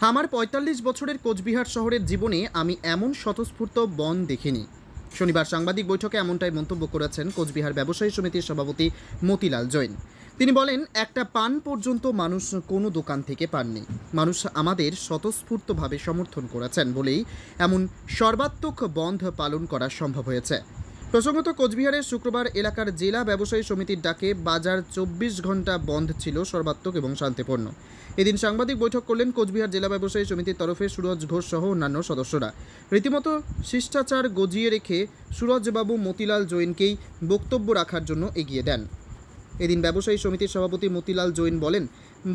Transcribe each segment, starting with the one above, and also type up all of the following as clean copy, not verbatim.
আমার ৪৫ বছরের কোচবিহার শহরের জীবনে আমি এমন স্বতঃস্ফূর্ত বন দেখিনি। শনিবার সাংবাদিক বৈঠকে এমনটাই মন্তব্য করেছেন কোচবিহার ব্যবসায়ী সমিতির সভাপতি মতিলাল জৈন। তিনি বলেন, একটা পান পর্যন্ত মানুষ কোনো দোকান থেকে পাননি। মানুষ আমাদের স্বতঃস্ফূর্তভাবে সমর্থন করেছেন বলেই এমন সর্বাত্মক বন্ধ পালন করা সম্ভব হয়েছে। প্রসঙ্গত, কোচবিহারের শুক্রবার এলাকার জেলা ব্যবসায়ী সমিতির ডাকে বাজার ২৪ ঘন্টা বন্ধ ছিল সর্বাত্মক এবং শান্তিপূর্ণ। এদিন সাংবাদিক বৈঠক করলেন কোচবিহার জেলা ব্যবসায়ী সমিতির তরফে সুরজ ঘোষ সহ অন্যান্য সদস্যরা। রীতিমতো শিষ্টাচার গজিয়ে রেখে সুরজবাবু মতিলাল জৈনকেই বক্তব্য রাখার জন্য এগিয়ে দেন। এদিন ব্যবসায়ী সমিতির সভাপতি মতিলাল জৈন বলেন,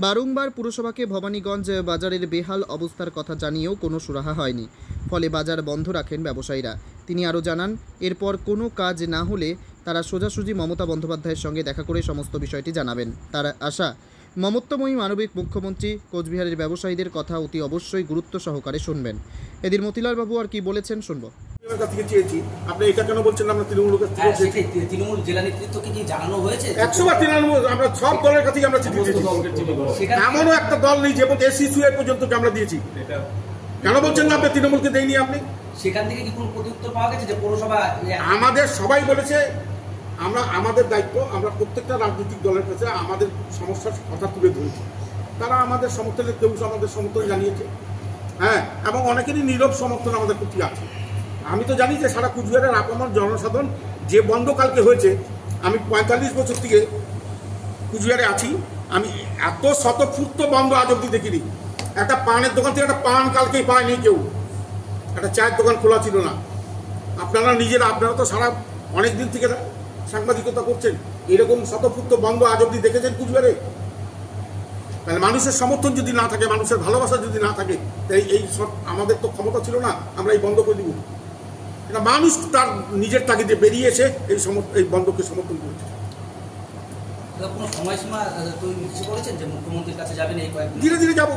বারংবার পুরসভাকে ভবানীগঞ্জ বাজারের বেহাল অবস্থার কথা জানিয়েও কোনো সুরাহা হয়নি, ফলে বাজার বন্ধ রাখেন ব্যবসায়ীরা। তিনি আরও জানান, এরপর কোনো কাজ না হলে তারা সোজাসুজি মমতা বন্দ্যোপাধ্যায়ের সঙ্গে দেখা করে সমস্ত বিষয়টি জানাবেন। তার আশা, মমত্বময়ী মানবিক মুখ্যমন্ত্রী কোচবিহারের ব্যবসায়ীদের কথা অতি অবশ্যই গুরুত্ব সহকারে শুনবেন। এদিন মতিলাল বাবু আর কি বলেছেন শুনবো। আপনি এটা কেন বলছেন? আমরা তৃণমূল জেলা নেতৃত্বকে কি জানানো হয়েছে? 100বার তৃণমূল, আমরা সব দলের কাছেই আমরা চিঠি দিয়েছি। এমনও একটা দল নেই যে এসিসিআই পর্যন্ত আমরা দিয়েছি। কেন বলছেন না আপনি তৃণমূলকে দেয়নি? আপনি সেখান থেকে কি কোনো প্রত্যুত্তর পাওয়া গেছে যে পৌরসভা? আমাদের সবাই বলেছে আমরা আমাদের দায়িত্ব, আমরা প্রত্যেকটা রাজনৈতিক দলের কাছে আমাদের সমস্যার কথা তুলে ধরেছি। তারা আমাদের সমর্থনের কেউ আমাদের সমর্থন জানিয়েছে, হ্যাঁ, এবং অনেকেরই নীরব সমর্থন আমাদের প্রতি আছে। আমি তো জানি যে সারা কুচবিহারের আপামর জনসাধারণ যে বন্ধ কালকে হয়েছে, আমি ৪৫ বছর থেকে কুচবিহারে আছি, আমি এত স্বতঃস্ফূর্ত বন্ধ আজ অব্দি দেখিনি। একটা পানের দোকান থেকে একটা পান কালকেই পায়নি কেউ, একটা চায়ের দোকান খোলা ছিল না। আপনারা তো সারা অনেক দিন থেকে সাংবাদিকতা করছেন, এরকম স্বতঃস্ফূর্ত বন্ধ আজ অব্দি দেখেছেন কুচবিহারে? তাহলে মানুষের সমর্থন যদি না থাকে, মানুষের ভালোবাসা যদি না থাকে, তাই এই আমাদের তো ক্ষমতা ছিল না আমরা এই বন্ধ করে দিব। এটা মানুষ তার নিজের তাগিদে বেরিয়ে এসে এই বন্ধকে সমর্থন করেছে। ধীরে ধীরে যাবো,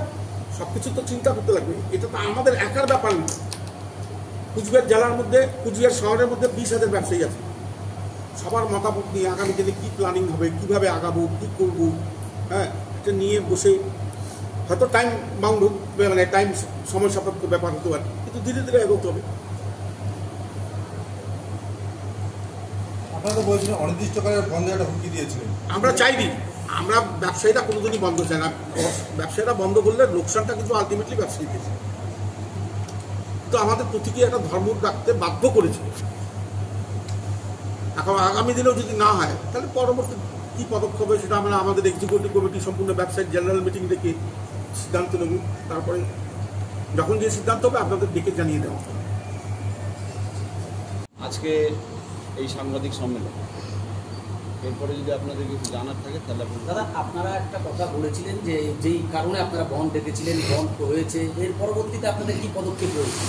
সবকিছু তো চিন্তা করতে লাগবে। এটা তো আমাদের একার ব্যাপার না। কুচবিহার জেলার মধ্যে, কুচবিহার শহরের মধ্যে 20,000 ব্যবসায়ী আছে। সবার মতামত নিয়ে আগামী দিনে কী প্ল্যানিং হবে, কীভাবে আগাবো, কী করবো, হ্যাঁ, এটা নিয়ে বসে হয়তো টাইম বাউন্ড, মানে টাইম সময় সাপেক্ষ ব্যাপার হতে পারে, কিন্তু ধীরে ধীরে এগোতে হবে। আপনারা তো বলছিলেন অনির্দিষ্টকালের বন্ধ একটা হুমকি দিয়েছিলেন। আমরা চাইনি, আমরা ব্যবসায়ীরা কোনোদিনই বন্ধ চাই না। ব্যবসায়ীরা বন্ধ করলে লোকসানটা কিন্তু আলটিমেটলি ব্যবসায়ী দিয়েছে। তো আমাদের প্রতিটি একটা ধর্ম রাখতে বাধ্য করেছিল। এখন আগামী দিনেও যদি না হয়, তাহলে পরবর্তী কী পদক্ষেপ হবে সেটা আমরা আমাদের এক্সিকিউটিভ কমিটি সম্পূর্ণ ব্যবসায়িক জেনারেল মিটিং ডেকে সিদ্ধান্ত নেব। তারপরে যখন যে সিদ্ধান্ত হবে আপনাদের ডেকে জানিয়ে দেওয়া হবে। আজকে এই সাংবাদিক সম্মেলন, এরপরে যদি আপনাদের কিছু জানার থাকে তাহলে দাদা, আপনারা একটা কথা বলেছিলেন যে যেই কারণে আপনারা বন্ধ ডেকেছিলেন, বন্ধ হয়েছে, এর পরবর্তীতে আপনাদের কি পদক্ষেপ রয়েছে?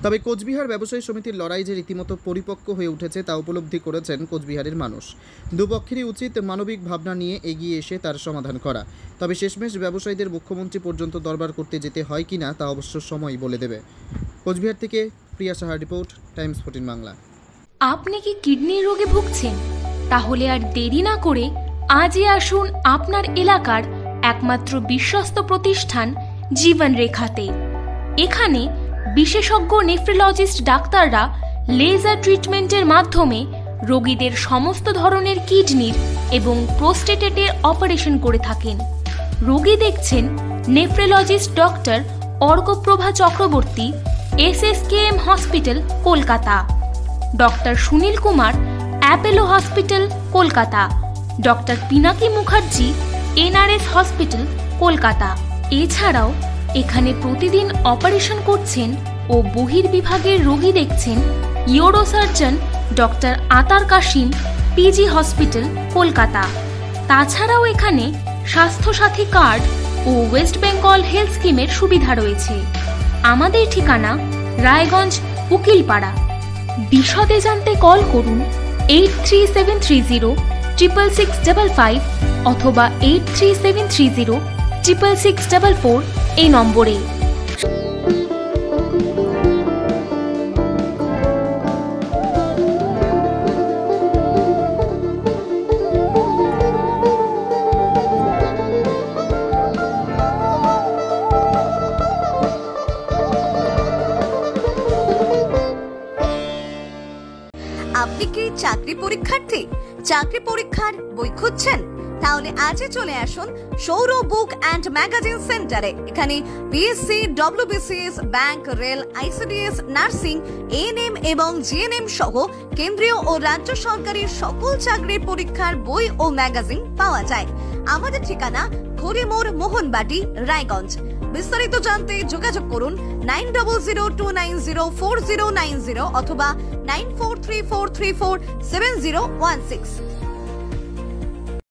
তবে কোচবিহার ব্যবসায়ী সমিতির লড়াই যে রীতিমতো পরিপক্ক হয়ে উঠেছে তা উপলব্ধি করেছেন কোচবিহারের মানুষ। দুপক্ষেরই উচিত মানবিক ভাবনা নিয়ে এগিয়ে এসে তার সমাধান করা। তবে শেষমেশ ব্যবসায়ীদের মুখ্যমন্ত্রী পর্যন্ত দরবার করতে যেতে হয় কিনা তা অবশ্য সময় বলে দেবে। কোচবিহার থেকে প্রিয়া সাহার রিপোর্ট, টাইমস 14 বাংলা। আপনি কি কিডনির রোগে ভুগছেন? তাহলে আর দেরি না করে আজই আসুন আপনার এলাকার একমাত্র বিশ্বস্ত প্রতিষ্ঠান জীবন রেখাতে। এখানে বিশেষজ্ঞ নেফ্রোলজিস্ট ডাক্তাররা লেজার ট্রিটমেন্টের মাধ্যমে রোগীদের সমস্ত ধরনের কিডনির এবং প্রোস্টেটের অপারেশন করে থাকেন। রোগী দেখছেন nephrologist doctor Arkaprava Chakraborty, SSKM hospital, Kolkata; doctor Sunil Kumar, Apollo hospital, Kolkata; doctor Pinaki Mukherjee, NRS hospital, Kolkata. এছাড়াও এখানে প্রতিদিন অপারেশন করছেন ও বহির্বিভাগের রোগী দেখছেন ইউরোসার্জন ডক্টর আতার কাশিম, PG হসপিটাল, কলকাতা। তাছাড়াও এখানে স্বাস্থ্যসাথী কার্ড ও ওয়েস্ট বেঙ্গল হেলথ স্কিমের সুবিধা রয়েছে। আমাদের ঠিকানা রায়গঞ্জ, উকিলপাড়া। বিশদে জানতে কল করুন 8373066655 অথবা 83730 6644 এই নম্বরে। আপনি কি চাকরি পরীক্ষার্থী? চাকরি পরীক্ষার বই খুঁজছেন? তাহলে আজই চলে আসুন সৌরভ বুক অ্যান্ড ম্যাগাজিন সেন্টারে। এখানে BSc, WBCS, bank, rail, ICDS, nursing, ANM এবং জিএনএম সহ কেন্দ্রীয় ও রাজ্য সরকারের সকল চাকরির পরীক্ষার বই ও ম্যাগাজিন পাওয়া যায়। আমাদের ঠিকানা খড়িমোড়, মোহনবাটি, রায়গঞ্জ। বিস্তারিত জানতে যোগাযোগ করুন 9002904090 অথবা 9434347016।